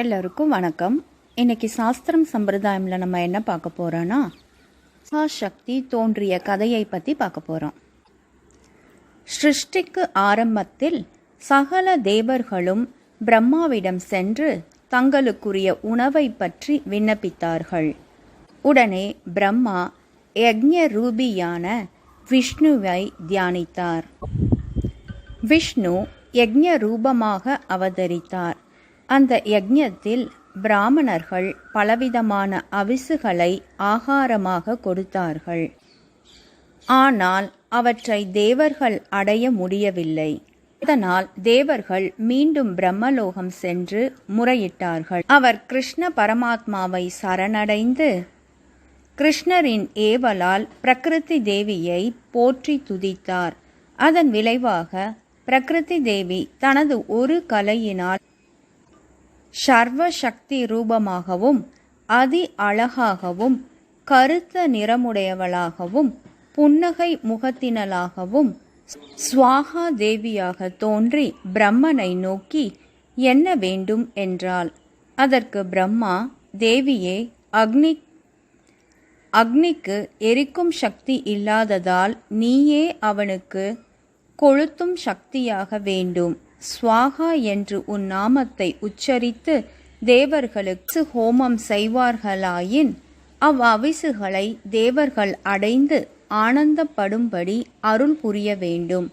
எல்லோருக்கும் வணக்கம். இன்னைக்கு சாஸ்திரம் சம்பிரதாயமில் நம்ம என்ன பார்க்க போகிறோன்னா, மகாசக்தி தோன்றிய கதையை பற்றி பார்க்க போகிறோம். சிருஷ்டிக்கு ஆரம்பத்தில் சகல தேவர்களும் பிரம்மாவிடம் சென்று தங்களுக்குரிய உணவை பற்றி விண்ணப்பித்தார்கள். உடனே பிரம்மா யக்ஞ ரூபியான விஷ்ணுவை தியானித்தார். விஷ்ணு யக்ஞ ரூபமாக அவதரித்தார். அந்த யக்ஞத்தில் பிராமணர்கள் பலவிதமான அவிசுகளை ஆகாரமாக கொடுத்தார்கள். ஆனால் அவற்றை தேவர்கள் அடைய முடியவில்லை. இதனால் தேவர்கள் மீண்டும் பிரம்மலோகம் சென்று முறையிட்டார்கள். அவர் கிருஷ்ண பரமாத்மாவை சரணடைந்து கிருஷ்ணரின் ஏவலால் பிரகிருதி தேவியை போற்றி துதித்தார். அதன் விளைவாக பிரகிருதி தேவி தனது ஒரு கலையினால் சர்வ சக்தி ரூபமாகவும் அதி அழகாகவும் கருத்த நிறமுடையவளாகவும் புன்னகை முகத்தினளாகவும் ஸ்வாகா தேவியாக தோன்றி பிரம்மனை நோக்கி என்ன வேண்டும் என்றாள். அதற்கு பிரம்மா, தேவியே, அக்னிக்கு எரிக்கும் சக்தி இல்லாததால் நீயே அவனுக்கு கொளுத்தும் சக்தியாக வேண்டும். ஸ்வாகா என்று உன் நாமத்தை உச்சரித்து தேவர்களுக்கு ஹோமம் செய்வார்களாயின் அவ்வவிசுகளை தேவர்கள் அடைந்து ஆனந்தப்படும்படி அருள் புரிய வேண்டும்.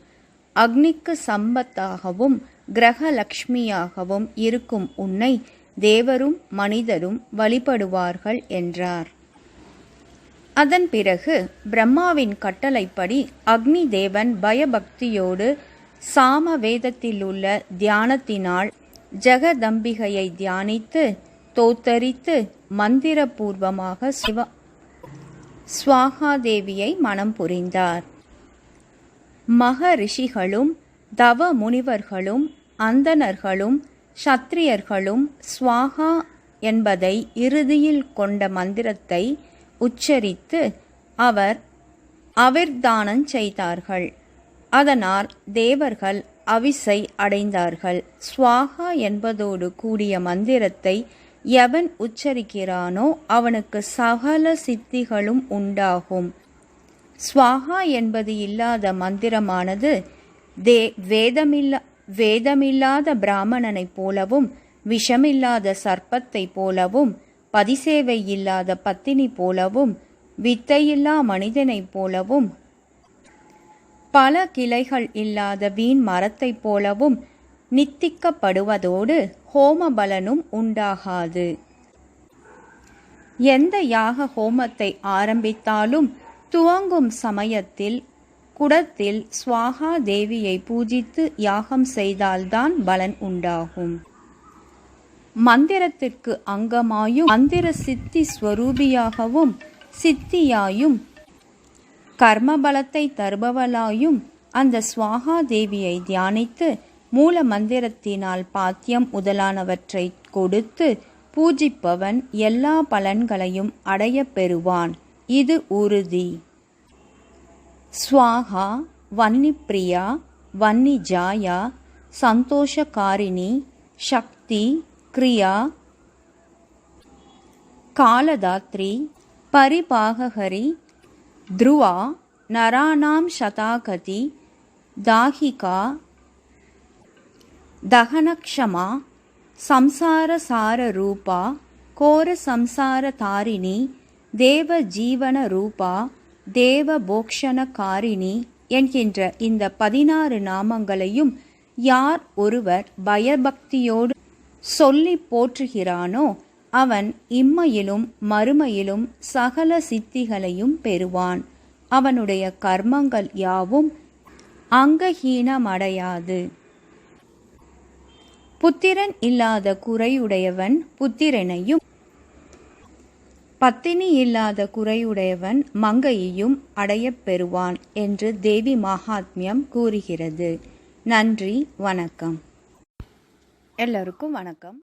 அக்னிக்கு சம்பத்தாகவும் கிரகலக்ஷ்மியாகவும் இருக்கும் உன்னை தேவரும் மனிதரும் வழிபடுவார்கள் என்றார். அதன் பிறகு பிரம்மாவின் கட்டளைப்படி அக்னி தேவன் பயபக்தியோடு சாம வேதத்திலுள்ள தியானத்தினால் ஜெகதம்பிகையை தியானித்து தோத்தரித்து மந்திரபூர்வமாக ஸ்வாகாதேவியை மனம் புரிந்தார். மகரிஷிகளும் தவ முனிவர்களும் அந்தணர்களும் சத்திரியர்களும் ஸ்வாகா என்பதை இறுதியில் கொண்ட மந்திரத்தை உச்சரித்து அவர் அவிர்தானம் செய்தார்கள். அதனால் தேவர்கள் அவிசை அடைந்தார்கள். ஸ்வாகா என்பதோடு கூடிய மந்திரத்தை எவன் உச்சரிக்கிறானோ அவனுக்கு சகல சித்திகளும் உண்டாகும். ஸ்வாகா என்பது இல்லாத மந்திரமானது வேதமில்லாத பிராமணனைப் போலவும் விஷமில்லாத சர்ப்பத்தை போலவும் பதிசேவை இல்லாத பத்தினி போலவும் வித்தையில்லா மனிதனைப் போலவும் பல கிளைகள் இல்லாத வீண் மரத்தைப் போலவும் நித்திக்கப்படுவதோடு ஹோம பலனும் உண்டாகாது. எந்த யாக ஹோமத்தை ஆரம்பித்தாலும் துவங்கும் சமயத்தில் குடத்தில் ஸ்வாகா தேவியை பூஜித்து யாகம் செய்தால்தான் பலன் உண்டாகும். மந்திரத்திற்கு அங்கமாயும் மந்திர சித்தி ஸ்வரூபியாகவும் சித்தியாயும் கர்மபலத்தை தருபவளாயும் அந்த ஸ்வாகா தேவியை தியானித்து மூல மந்திரத்தினால் பாத்தியம் முதலானவற்றை கொடுத்து பூஜிப்பவன் எல்லா பலன்களையும் அடைய பெறுவான். இது உறுதி. ஸ்வாகா வன்னிப்பிரியா வன்னிஜாயா சந்தோஷகாரிணி சக்தி கிரியா காலதாத்ரி பரிபாகஹரி த்ருவா நராணாம் சதாகதி தாஹிகா தகனக்ஷமா சம்சார ரூபா கோர சம்சார தாரிணி தேவ ஜீவன ரூபா தேவ போக்ஷணகாரிணி என்கின்ற இந்த 16 நாமங்களையும் யார் ஒருவர் பயபக்தியோடு சொல்லி போற்றுகிறானோ அவன் இம்மையிலும் மறுமையிலும் சகல சித்திகளையும் பெறுவான். அவனுடைய கர்மங்கள் யாவும் அங்கஹீனமடையாது. புத்திரன் இல்லாத குறையுடையவன் புத்திரனையும் பத்தினி இல்லாத குறையுடையவன் மங்கையையும் அடையப் பெறுவான் என்று தேவி மகாத்மியம் கூறுகிறது. நன்றி, வணக்கம். எல்லோருக்கும் வணக்கம்.